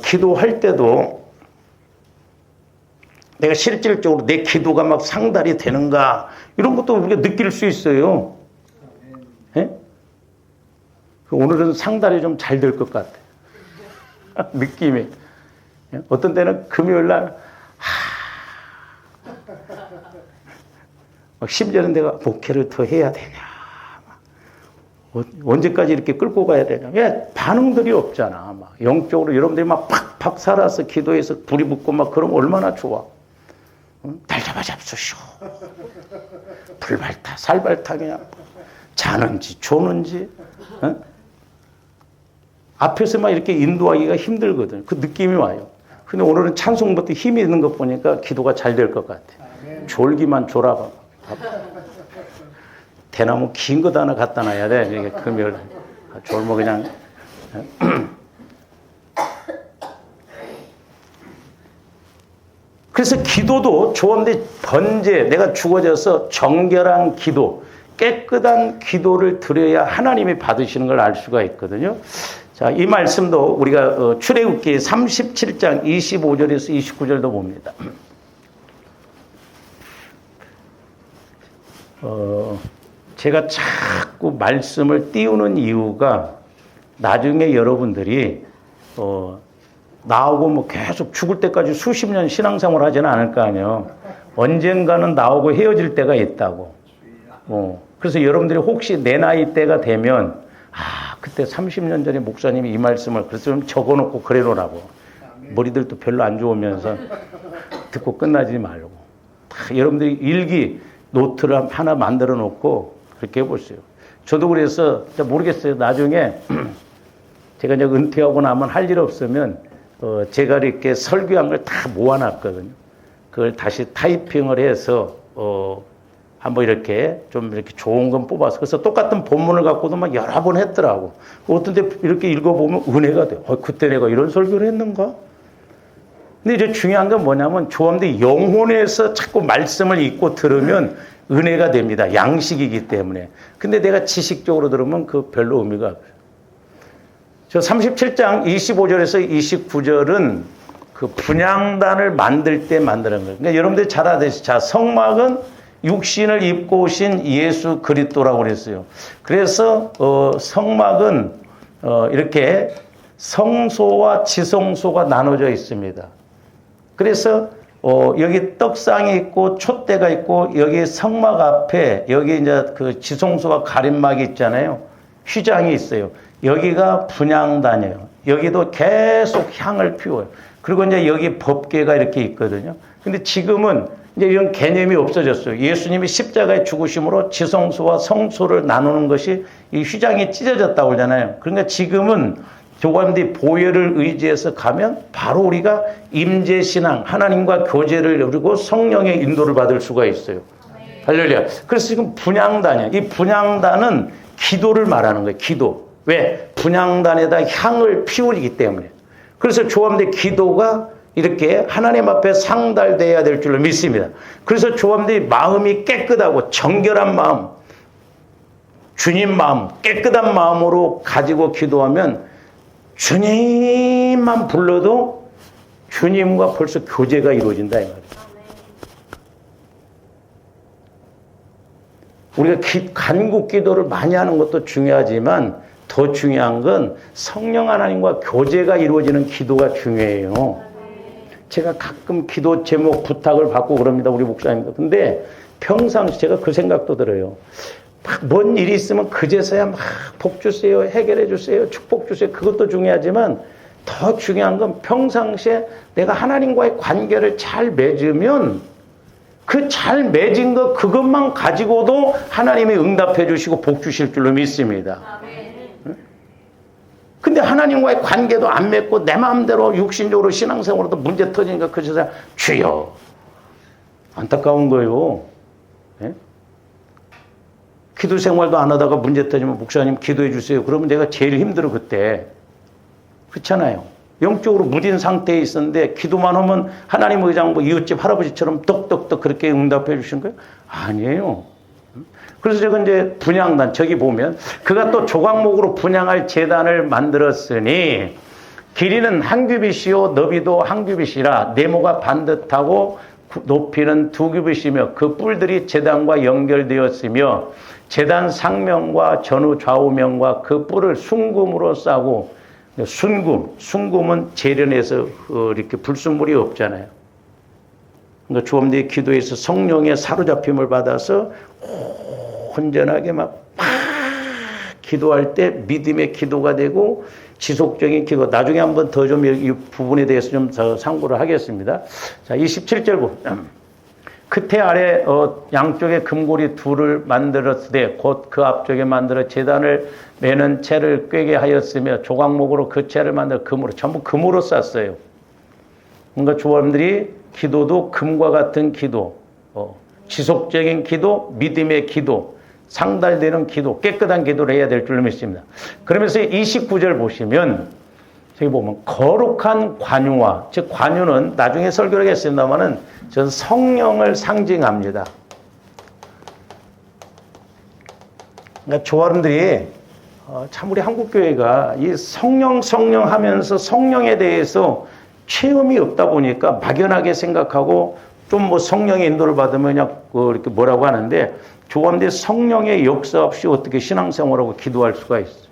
기도할 때도 내가 실질적으로 내 기도가 막 상달이 되는가 이런 것도 우리가 느낄 수 있어요. 예? 오늘은 상달이 좀 잘 될 것 같아. 느낌이. 어떤 때는 금요일 날 심지어는 내가 목회를 더 해야 되냐. 언제까지 이렇게 끌고 가야 되냐. 왜? 반응들이 없잖아. 막 영적으로 여러분들이 막 팍팍 살아서 기도해서 불이 붙고 막 그러면 얼마나 좋아. 날 잡아잡수시오. 불발타, 살발타 그냥 자는지 조는지. 앞에서 막 이렇게 인도하기가 힘들거든. 그 느낌이 와요. 근데 오늘은 찬송부터 힘이 있는 것 보니까 기도가 잘 될 것 같아. 졸기만 졸아봐. 대나무 긴 것 하나 갖다 놔야 돼. 이게 금요일 졸면 그냥. 그래서 기도도 좋은데 번제, 내가 죽어져서 정결한 기도, 깨끗한 기도를 드려야 하나님이 받으시는 걸 알 수가 있거든요. 자, 이 말씀도 우리가 출애굽기 37장 25절에서 29절도 봅니다. 제가 자꾸 말씀을 띄우는 이유가 나중에 여러분들이 나오고 뭐 계속 죽을 때까지 수십 년 신앙생활 하지는 않을 거 아니에요. 언젠가는 나오고 헤어질 때가 있다고. 그래서 여러분들이 혹시 내 나이 때가 되면 그때 30년 전에 목사님이 이 말씀을 그래서 좀 적어놓고 그래놓으라고. 머리들도 별로 안 좋으면서 듣고 끝나지 말고. 여러분들이 일기 노트를 하나 만들어 놓고 그렇게 해보세요. 저도 그래서 모르겠어요. 나중에 제가 이제 은퇴하고 나면 할 일 없으면 제가 이렇게 설교한 걸 다 모아놨거든요. 그걸 다시 타이핑을 해서 한번 이렇게 좀 이렇게 좋은 건 뽑아서 그래서 똑같은 본문을 갖고도 막 여러 번 했더라고. 어떤 때 이렇게 읽어보면 은혜가 돼. 그때 내가 이런 설교를 했는가? 근데 이제 중요한 건 뭐냐면 조합대 영혼에서 자꾸 말씀을 읽고 들으면 은혜가 됩니다. 양식이기 때문에. 근데 내가 지식적으로 들으면 그 별로 의미가 없어요. 저 37장 25절에서 29절은 그 분향단을 만들 때 만드는 거예요. 그러니까 여러분들이 잘 아시죠? 자, 성막은 육신을 입고 오신 예수 그리스도라고 그랬어요. 그래서 성막은 이렇게 성소와 지성소가 나눠져 있습니다. 그래서 여기 떡상이 있고 촛대가 있고 여기 성막 앞에 여기 이제 그 지성소가 가림막이 있잖아요. 휘장이 있어요. 여기가 분향단이에요. 여기도 계속 향을 피워요. 그리고 이제 여기 법궤가 이렇게 있거든요. 근데 지금은 이제 이런 개념이 없어졌어요. 예수님이 십자가에 죽으심으로 지성소와 성소를 나누는 것이 이 휘장이 찢어졌다고 그러잖아요. 그러니까 지금은 조관디 보혈을 의지해서 가면 바로 우리가 임재신앙, 하나님과 교제를 이루고 성령의 인도를 받을 수가 있어요. 할렐루야. 그래서 지금 분향단이야. 이 분향단은 기도를 말하는 거예요. 기도. 왜? 분향단에다 향을 피우기 때문에. 그래서 조합대 기도가 이렇게 하나님 앞에 상달돼야 될 줄로 믿습니다. 그래서 조합대 마음이 깨끗하고 정결한 마음, 주님 마음, 깨끗한 마음으로 가지고 기도하면 주님만 불러도 주님과 벌써 교제가 이루어진다 이 말이에요. 우리가 간국 기도를 많이 하는 것도 중요하지만 더 중요한 건 성령 하나님과 교제가 이루어지는 기도가 중요해요. 제가 가끔 기도 제목 부탁을 받고 그럽니다. 우리 목사님도. 근데 평상시 제가 그 생각도 들어요. 막 뭔 일이 있으면 그제서야 막 복 주세요. 해결해 주세요. 축복 주세요. 그것도 중요하지만 더 중요한 건 평상시에 내가 하나님과의 관계를 잘 맺으면 그 잘 맺은 것 그것만 가지고도 하나님이 응답해 주시고 복 주실 줄로 믿습니다. 근데 하나님과의 관계도 안 맺고 내 마음대로 육신적으로 신앙생활로도 문제 터지니까 그래서 주여 안타까운 거예요. 예? 기도 생활도 안 하다가 문제 터지면 목사님 기도해 주세요. 그러면 내가 제일 힘들어 그때. 그렇잖아요. 영적으로 무딘 상태에 있었는데 기도만 하면 하나님 의장 뭐 이웃집 할아버지처럼 떡떡떡 그렇게 응답해 주신 거예요? 아니에요. 그래서 제가 이제 분향단 저기 보면 그가 또 조각목으로 분향할 제단을 만들었으니 길이는 한 규빗이요 너비도 한 규빗이라 네모가 반듯하고 높이는 2규빗이며 그 뿔들이 제단과 연결되었으며 제단 상면과 전후 좌우면과 그 뿔을 순금으로 싸고 순금은 재련해서 이렇게 불순물이 없잖아요. 그러니까 주엄대의 기도에서 성령의 사로잡힘을 받아서 온전하게 막 기도할 때 믿음의 기도가 되고 지속적인 기도. 나중에 한번 더 좀 이 부분에 대해서 좀 더 상고를 하겠습니다. 자, 27절 보면 끝에 아래 양쪽에 금고리 둘을 만들었으되 곧 그 앞쪽에 만들어 제단을 매는 채를 꿰게 하였으며 조각목으로 그 채를 만들어 금으로 전부 금으로 쌌어요. 그러니까 조원들이 기도도 금과 같은 기도, 지속적인 기도, 믿음의 기도, 상달되는 기도, 깨끗한 기도를 해야 될 줄로 믿습니다. 그러면서 29절 보시면 저기 보면 거룩한 관유와, 즉 관유는 나중에 설교를 하겠습니다만은 전 성령을 상징합니다. 그러니까 조원들이 참 우리 한국교회가 이 성령 하면서 성령에 대해서 체험이 없다 보니까 막연하게 생각하고 좀 뭐 성령의 인도를 받으면 그냥 이렇게 뭐라고 하는데 조감대 성령의 역사 없이 어떻게 신앙생활하고 기도할 수가 있어요.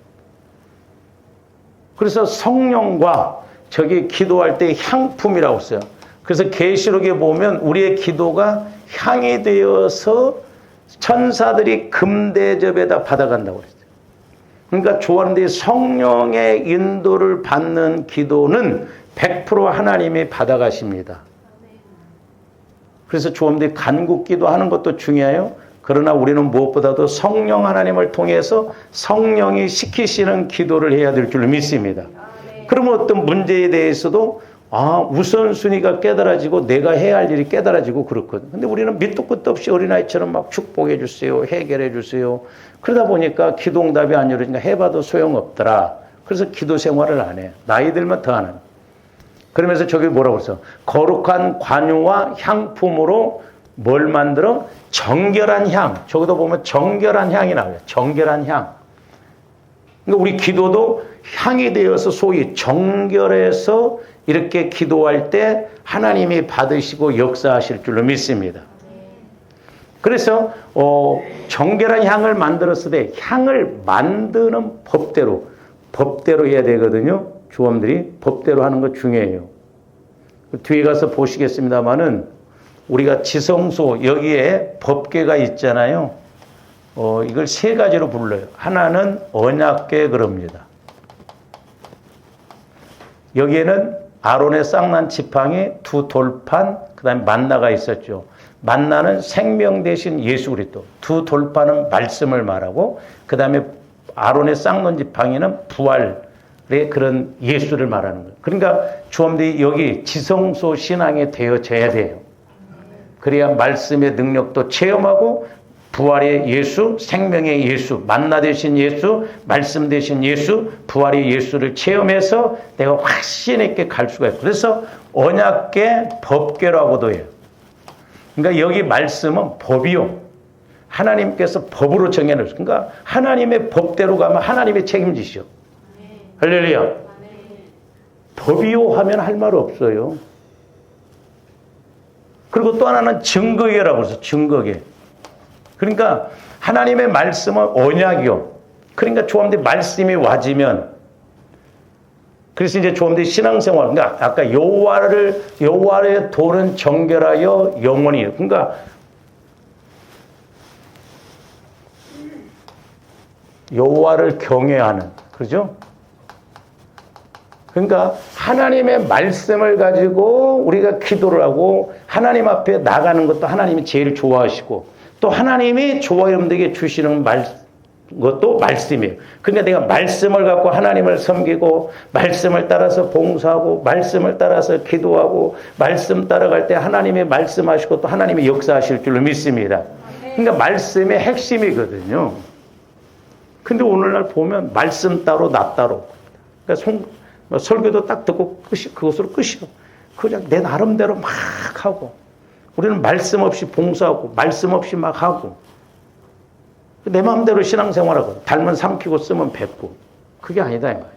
그래서 성령과 저기 기도할 때 향품이라고 써요. 그래서 계시록에 보면 우리의 기도가 향이 되어서 천사들이 금대접에다 받아간다고 그랬어요. 그러니까 조감대 성령의 인도를 받는 기도는 100% 하나님이 받아가십니다. 그래서 조감대 간국 기도하는 것도 중요해요. 그러나 우리는 무엇보다도 성령 하나님을 통해서 성령이 시키시는 기도를 해야 될 줄 믿습니다. 그러면 어떤 문제에 대해서도 우선순위가 깨달아지고 내가 해야 할 일이 깨달아지고 그렇거든요. 근데 우리는 밑도 끝도 없이 어린아이처럼 막 축복해 주세요. 해결해 주세요. 그러다 보니까 기도응답이 안 이루어지니까 해봐도 소용없더라. 그래서 기도 생활을 안 해요. 나이 들면 더 안 해요. 그러면서 저기 뭐라고 했어? 거룩한 관유와 향품으로 뭘 만들어? 정결한 향. 저기도 보면 정결한 향이 나와요. 정결한 향. 그러니까 우리 기도도 향이 되어서 소위 정결해서 이렇게 기도할 때 하나님이 받으시고 역사하실 줄로 믿습니다. 그래서 정결한 향을 만들었을 때 향을 만드는 법대로 해야 되거든요. 주엄들이 법대로 하는 거 중요해요. 뒤에 가서 보시겠습니다만은 우리가 지성소 여기에 법궤가 있잖아요. 이걸 세 가지로 불러요. 하나는 언약궤 그럽니다. 여기에는 아론의 쌍난 지팡이, 두 돌판, 그 다음에 만나가 있었죠. 만나는 생명 대신 예수 그리스도. 두 돌판은 말씀을 말하고 그 다음에 아론의 쌍난 지팡이는 부활 그런 예수를 말하는 거예요. 그러니까 주엄들이 여기 지성소 신앙에 되어져야 돼요. 그래야 말씀의 능력도 체험하고 부활의 예수, 생명의 예수, 만나 되신 예수, 말씀 되신 예수, 부활의 예수를 체험해서 내가 확신 있게 갈 수가 있어요. 그래서 언약궤, 법궤라고도 해요. 그러니까 여기 말씀은 법이요. 하나님께서 법으로 정해놓으셨어요. 그러니까 하나님의 법대로 가면 하나님의 책임지시오. 할렐루야. 법이요 하면 할 말 없어요. 그리고 또 하나는 증거계라고 해서 증거계. 그러니까 하나님의 말씀은 언약이요. 그러니까 조함들이 말씀이 와지면 그래서 이제 조함들이 신앙생활 그러니까 아까 여호와의 도는 정결하여 영원히 그러니까 여호와를 경외하는 그죠? 그러니까 하나님의 말씀을 가지고 우리가 기도를 하고 하나님 앞에 나가는 것도 하나님이 제일 좋아하시고 또 하나님이 여러분들에게 주시는 것도 말씀이에요. 그러니까 내가 말씀을 갖고 하나님을 섬기고 말씀을 따라서 봉사하고 말씀을 따라서 기도하고 말씀 따라갈 때 하나님이 말씀하시고 또 하나님이 역사하실 줄로 믿습니다. 그러니까 말씀의 핵심이거든요. 근데 오늘날 보면 말씀 따로 나 따로. 그러니까 설교도 딱 듣고 그것으로 끝이요. 그냥 내 나름대로 막 하고. 우리는 말씀 없이 봉사하고 말씀 없이 막 하고. 내 마음대로 신앙생활하고 달면 삼키고 쓰면 뱉고. 그게 아니다 이 말이죠.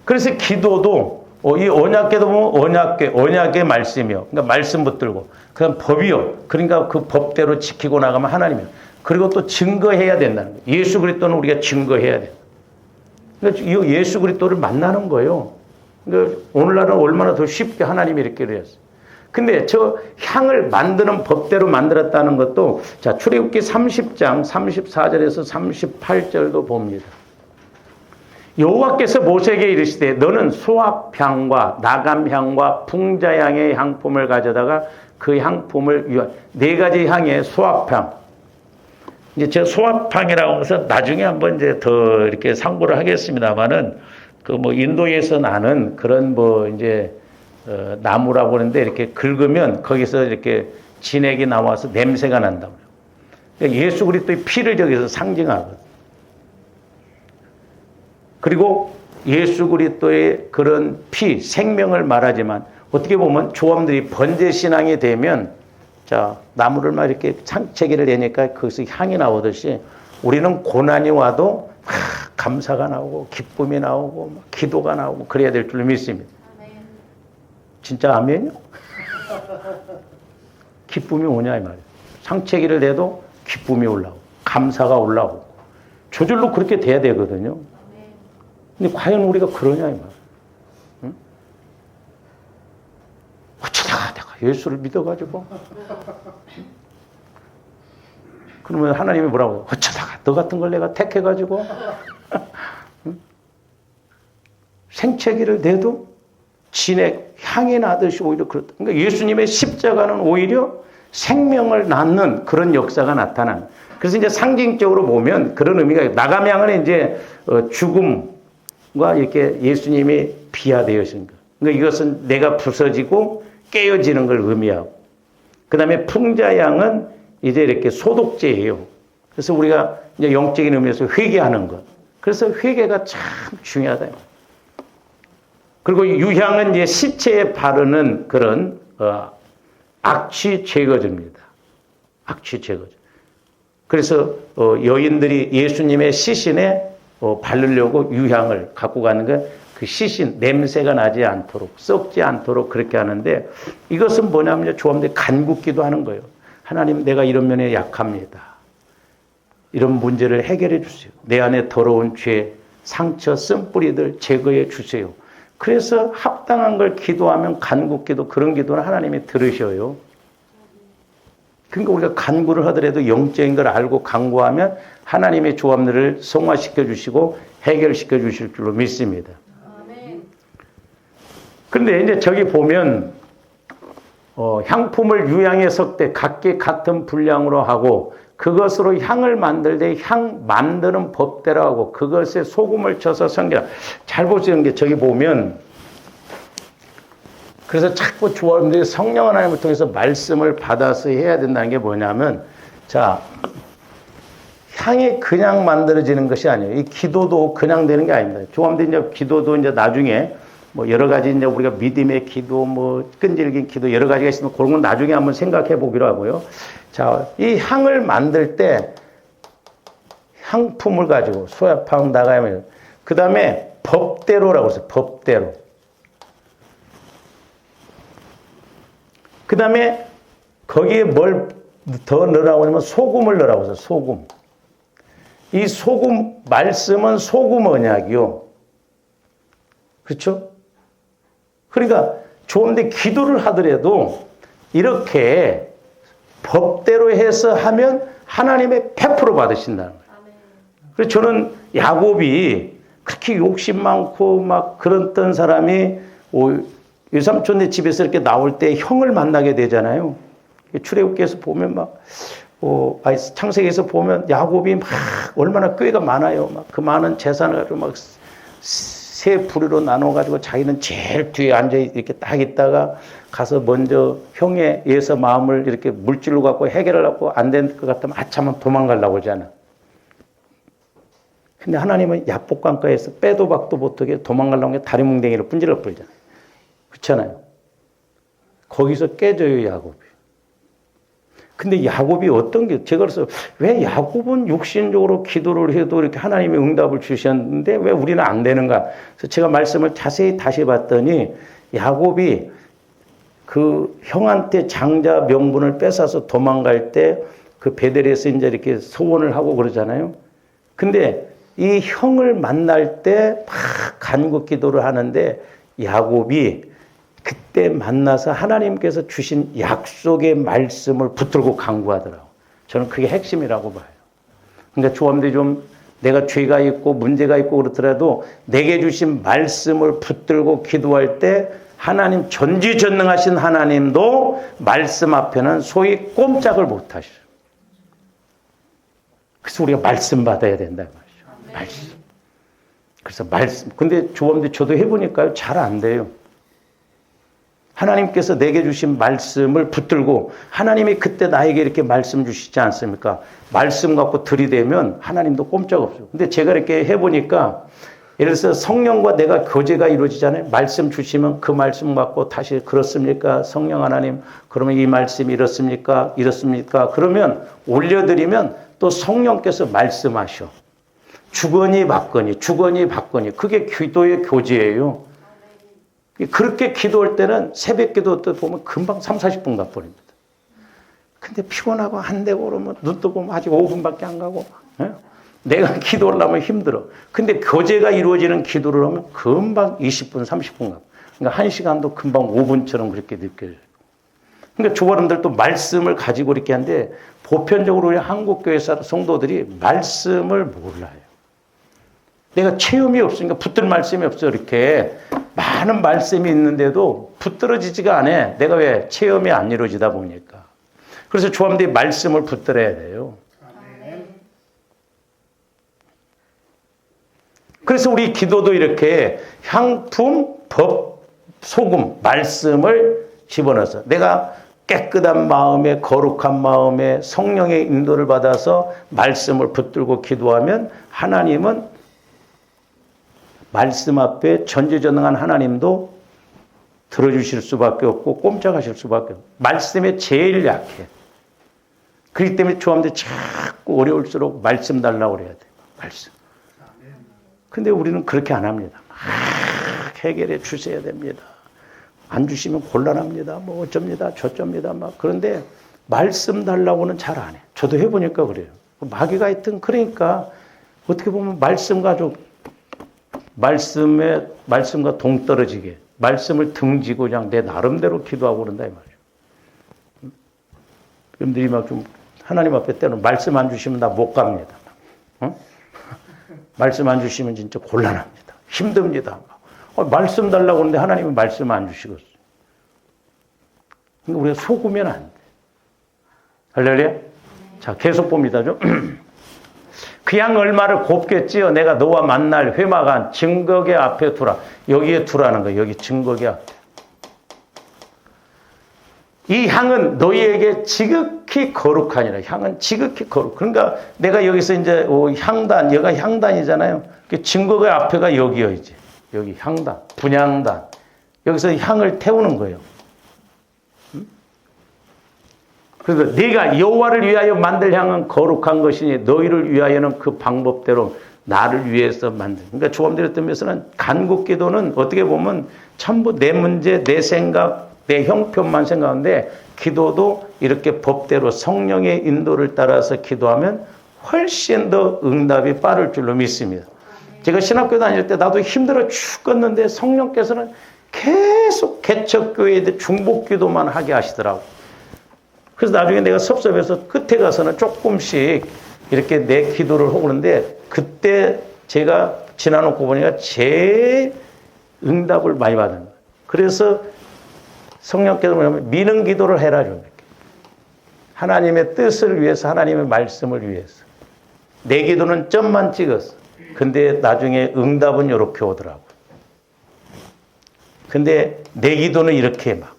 그래서 기도도 이 언약궤도 보면 언약의 말씀이요. 그러니까 말씀 붙들고 그다음 법이요. 그러니까 그 법대로 지키고 나가면 하나님이요. 그리고 또 증거해야 된다는 거예요. 예수 그리스도는 우리가 증거해야 돼. 그러니까 이 예수 그리스도를 만나는 거예요. 그러니까 오늘날은 얼마나 더 쉽게 하나님이 이렇게 그랬어요. 근데 저 향을 만드는 법대로 만들었다는 것도 자 출애굽기 30장 34절에서 38절도 봅니다. 여호와께서 모세에게 이르시되 너는 수압향과 나감향과 풍자향의 향품을 가져다가 그 향품을 네 가지 향의 수압향. 이제 저 수압향이라고 해서 나중에 한번 이제 더 이렇게 상고를 하겠습니다만은 그 뭐 인도에서 나는 그런 뭐 이제 나무라고 하는데 이렇게 긁으면 거기서 이렇게 진액이 나와서 냄새가 난다고요. 그러니까 예수 그리스도의 피를 저기서 상징하거든요. 그리고 예수 그리스도의 그런 피, 생명을 말하지만 어떻게 보면 조함들이 번제신앙이 되면 자 나무를 막 이렇게 창채기를 내니까 거기서 향이 나오듯이 우리는 고난이 와도 감사가 나오고 기쁨이 나오고 막 기도가 나오고 그래야 될 줄 믿습니다. 아멘. 진짜 아멘이요? 기쁨이 오냐 이 말이에요. 창채기를 내도 기쁨이 올라오고 감사가 올라오고 저절로 그렇게 돼야 되거든요. 근데 과연 우리가 그러냐 이 말이에요. 응? 어쩌다가 내가 예수를 믿어가지고 그러면 하나님이 뭐라고 해요? 어쩌다가 너 같은 걸 내가 택해가지고 응? 생채기를 내도 진액 향이 나듯이 오히려 그렇다. 그러니까 예수님의 십자가는 오히려 생명을 낳는 그런 역사가 나타나는. 그래서 이제 상징적으로 보면 그런 의미가 있어요. 나감향은 이제 죽음과 이렇게 예수님이 비하되어진 것. 그러니까 이것은 내가 부서지고 깨어지는 걸 의미하고. 그 다음에 풍자향은 이제 이렇게 소독제예요. 그래서 우리가 이제 영적인 의미에서 회개하는 것. 그래서 회개가 참 중요하다. 그리고 유향은 이제 시체에 바르는 그런 악취 제거제입니다. 악취 제거제. 그래서 여인들이 예수님의 시신에 바르려고 유향을 갖고 가는 건 그 시신 냄새가 나지 않도록 썩지 않도록 그렇게 하는데 이것은 뭐냐면 조함들이 간구기도 하는 거예요. 하나님 내가 이런 면에 약합니다. 이런 문제를 해결해 주세요. 내 안에 더러운 죄, 상처, 쓴뿌리들 제거해 주세요. 그래서 합당한 걸 기도하면 간구기도 그런 기도는 하나님이 들으셔요. 그러니까 우리가 간구를 하더라도 영적인 걸 알고 간구하면 하나님의 조합들을 성화시켜 주시고 해결시켜 주실 줄로 믿습니다. 그런데 이제 저기 보면 향품을 유향에 섞되 각기 같은 분량으로 하고 그것으로 향을 만들 때 향 만드는 법대로 하고 그것에 소금을 쳐서 성경 잘 보시는 게 저기 보면 그래서 자꾸 조합들이 성령 하나님을 통해서 말씀을 받아서 해야 된다는 게 뭐냐면 자 향이 그냥 만들어지는 것이 아니에요. 이 기도도 그냥 되는 게 아닙니다. 조합들이 이제 기도도 이제 나중에 뭐 여러 가지 이제 우리가 믿음의 기도, 뭐 끈질긴 기도 여러 가지가 있으면 그런 건 나중에 한번 생각해 보기로 하고요. 자, 이 향을 만들 때 향품을 가지고 소야팡 나가면 그 다음에 법대로라고 했어요. 법대로. 그 다음에 거기에 뭘 더 넣으라고 하면 소금을 넣으라고 했어요. 소금. 이 소금 말씀은 소금 언약이요. 그렇죠? 그러니까 좋은데 기도를 하더라도 이렇게 법대로 해서 하면 하나님의 100% 받으신다는 거예요. 그래서 저는 야곱이 그렇게 욕심 많고 막 그랬던 사람이 유삼촌네 집에서 이렇게 나올 때 형을 만나게 되잖아요. 출애굽기에서 보면 막 창세기에서 보면 야곱이 막 얼마나 꾀가 많아요. 막 그 많은 재산을 가지고 막 세 부류로 나눠가지고 자기는 제일 뒤에 앉아 이렇게 딱 있다가 가서 먼저 형에 의해서 마음을 이렇게 물질로 갖고 해결을 하고 안 된 것 같으면 아차면 도망가려고 하잖아. 근데 하나님은 야복강가에서 빼도 박도 못하게 도망가려고 해 다리 뭉댕이를 분질러 버리잖아요. 그렇잖아요. 거기서 깨져요, 야곱이. 근데 야곱이 어떤 게, 제가 그래서 왜 야곱은 육신적으로 기도를 해도 이렇게 하나님이 응답을 주셨는데 왜 우리는 안 되는가? 그래서 제가 말씀을 자세히 다시 봤더니 야곱이 그 형한테 장자 명분을 뺏어서 도망갈 때 그 베델에서 이제 이렇게 소원을 하고 그러잖아요. 근데 이 형을 만날 때 막 간구 기도를 하는데 야곱이 그때 만나서 하나님께서 주신 약속의 말씀을 붙들고 간구하더라고. 저는 그게 핵심이라고 봐요. 그러니까 조함들이 좀 내가 죄가 있고 문제가 있고 그렇더라도 내게 주신 말씀을 붙들고 기도할 때 하나님 전지전능하신 하나님도 말씀 앞에는 소위 꼼짝을 못 하셔요. 그래서 우리가 말씀 받아야 된다 말이죠. 말씀. 그래서 말씀. 근데 조함들이 저도 해보니까요 잘 안 돼요. 하나님께서 내게 주신 말씀을 붙들고 하나님이 그때 나에게 이렇게 말씀 주시지 않습니까? 말씀 갖고 들이대면 하나님도 꼼짝없어요. 근데 제가 이렇게 해보니까 예를 들어서 성령과 내가 교제가 이루어지잖아요. 말씀 주시면 그 말씀 갖고 다시 그렇습니까? 성령 하나님 그러면 이 말씀이 이렇습니까? 이렇습니까? 그러면 올려드리면 또 성령께서 말씀하셔. 주거니 받거니 주거니 받거니 그게 기도의 교제예요. 그렇게 기도할 때는 새벽 기도 때 보면 금방 3, 40분 가버립니다. 근데 피곤하고 안 되고 그러면 눈 뜨고 보면 아직 5분밖에 안 가고. 예? 내가 기도를 하면 힘들어. 근데 교제가 이루어지는 기도를 하면 금방 20분, 30분 가고. 그러니까 1시간도 금방 5분처럼 그렇게 느껴져요. 그러니까 조바람들도 말씀을 가지고 이렇게 하는데 보편적으로 우리 한국교회 성도들이 말씀을 몰라요. 내가 체험이 없으니까 붙들 말씀이 없어. 이렇게 많은 말씀이 있는데도 붙들어지지가 않아. 내가 왜 체험이 안 이루어지다 보니까. 그래서 조함들이 말씀을 붙들어야 돼요. 그래서 우리 기도도 이렇게 향품, 법, 소금, 말씀을 집어넣어서 내가 깨끗한 마음에 거룩한 마음에 성령의 인도를 받아서 말씀을 붙들고 기도하면 하나님은 말씀 앞에 전지전능한 하나님도 들어주실 수밖에 없고 꼼짝하실 수밖에 없고 말씀에 제일 약해. 그렇기 때문에 조함들이 자꾸 어려울수록 말씀 달라고 그래야 돼. 말씀. 근데 우리는 그렇게 안 합니다. 막 해결해 주셔야 됩니다. 안 주시면 곤란합니다. 뭐 어쩝니다. 저쩝니다. 막 그런데 말씀 달라고는 잘 안 해. 저도 해보니까 그래요. 마귀가 하여튼 그러니까 어떻게 보면 말씀 가지고 말씀과 동떨어지게 말씀을 등지고 그냥 내 나름대로 기도하고 그런다 이 말이에요. 여러분들이 막 좀 하나님 앞에 때는 말씀 안 주시면 나 못 갑니다. 어? 말씀 안 주시면 진짜 곤란합니다. 힘듭니다. 말씀 달라고 하는데 하나님은 말씀 안 주시겠어요. 그러니까 우리가 속으면 안 돼. 할렐루야? 자, 계속 봅니다. 좀. 그 양 얼마를 곱겠지요. 내가 너와 만날 회막안 증거계 앞에 두라. 여기에 두라는 거예요. 여기 증거계 앞에. 이 향은 너희에게 지극히 거룩하니라. 향은 지극히 거룩. 그러니까 내가 여기서 이제 향단, 여기가 향단이잖아요. 증거계 앞에가 여기요 이제. 여기 향단, 분향단. 여기서 향을 태우는 거예요. 그래서 네가 여호와를 위하여 만들 향은 거룩한 것이니 너희를 위하여는 그 방법대로 나를 위해서 만들. 그러니까 조함들의 뜻에서는 간구기도는 어떻게 보면 전부 내 문제, 내 생각, 내 형편만 생각하는데 기도도 이렇게 법대로 성령의 인도를 따라서 기도하면 훨씬 더 응답이 빠를 줄로 믿습니다. 제가 신학교 다닐 때 나도 힘들어 죽겠는데 성령께서는 계속 개척교회에 중복기도만 하게 하시더라고. 그래서 나중에 내가 섭섭해서 끝에 가서는 조금씩 이렇게 내 기도를 하고 그러는데 그때 제가 지나놓고 보니까 제일 응답을 많이 받은 거예요. 그래서 성령께서 뭐냐면 미는 기도를 해라. 하나님의 뜻을 위해서 하나님의 말씀을 위해서. 내 기도는 점만 찍었어. 근데 나중에 응답은 이렇게 오더라고. 근데 내 기도는 이렇게 막.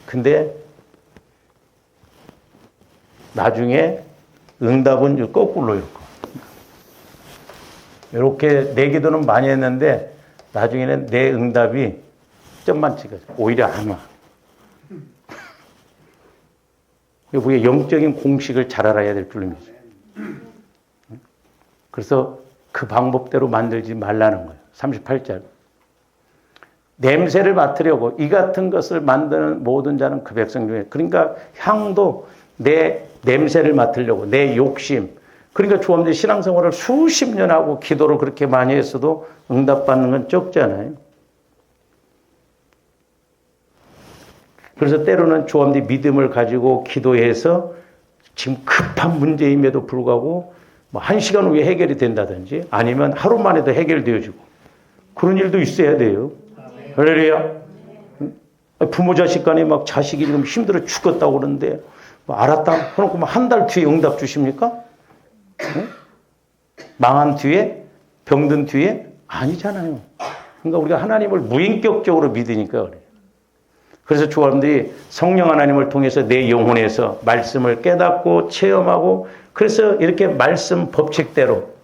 근데 나중에 응답은 거꾸로요. 이렇게 내 기도는 많이 했는데 나중에는 내 응답이 점만 찍어져. 오히려 안 와. 우리가 영적인 공식을 잘 알아야 될 줄입니다. 그래서 그 방법대로 만들지 말라는 거예요. 38절. 냄새를 맡으려고 이 같은 것을 만드는 모든 자는 그 백성 중에. 그러니까 향도 내 냄새를 맡으려고 내 욕심. 그러니까 주님들 신앙생활을 수십 년 하고 기도를 그렇게 많이 했어도 응답받는 건 적잖아요. 그래서 때로는 주님들 믿음을 가지고 기도해서 지금 급한 문제임에도 불구하고 뭐 1시간 후에 해결이 된다든지 아니면 하루 만에도 해결되어지고 그런 일도 있어야 돼요. 할렐루야. 부모 자식 간에 막 자식이 지금 힘들어 죽겠다고 그러는데 뭐 알았다. 그러고 한 달 뒤에 응답 주십니까? 응? 망한 뒤에? 병든 뒤에? 아니잖아요. 그러니까 우리가 하나님을 무인격적으로 믿으니까 그래요. 그래서 주님들이 성령 하나님을 통해서 내 영혼에서 말씀을 깨닫고 체험하고 그래서 이렇게 말씀 법칙대로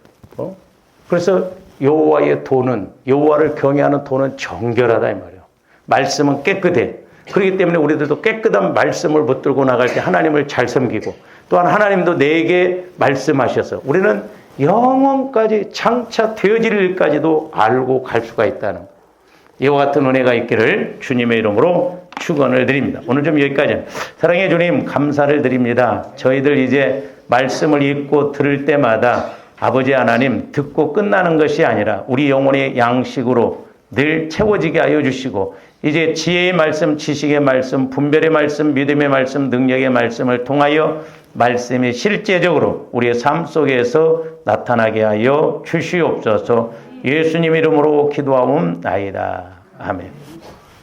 그래서 여호와의 도는 여호와를 경외하는 도는 정결하다 이 말이에요. 말씀은 깨끗해. 그렇기 때문에 우리들도 깨끗한 말씀을 붙들고 나갈 때 하나님을 잘 섬기고 또한 하나님도 내게 말씀하셔서 우리는 영원까지 장차 되어질 일까지도 알고 갈 수가 있다는 거예요. 이와 같은 은혜가 있기를 주님의 이름으로 축원을 드립니다. 오늘 좀 여기까지. 사랑해 주님 감사를 드립니다. 저희들 이제 말씀을 읽고 들을 때마다 아버지 하나님 듣고 끝나는 것이 아니라 우리 영혼의 양식으로 늘 채워지게 하여 주시고 이제 지혜의 말씀, 지식의 말씀, 분별의 말씀, 믿음의 말씀, 능력의 말씀을 통하여 말씀이 실제적으로 우리의 삶 속에서 나타나게 하여 주시옵소서. 예수님 이름으로 기도하옵나이다. 아멘.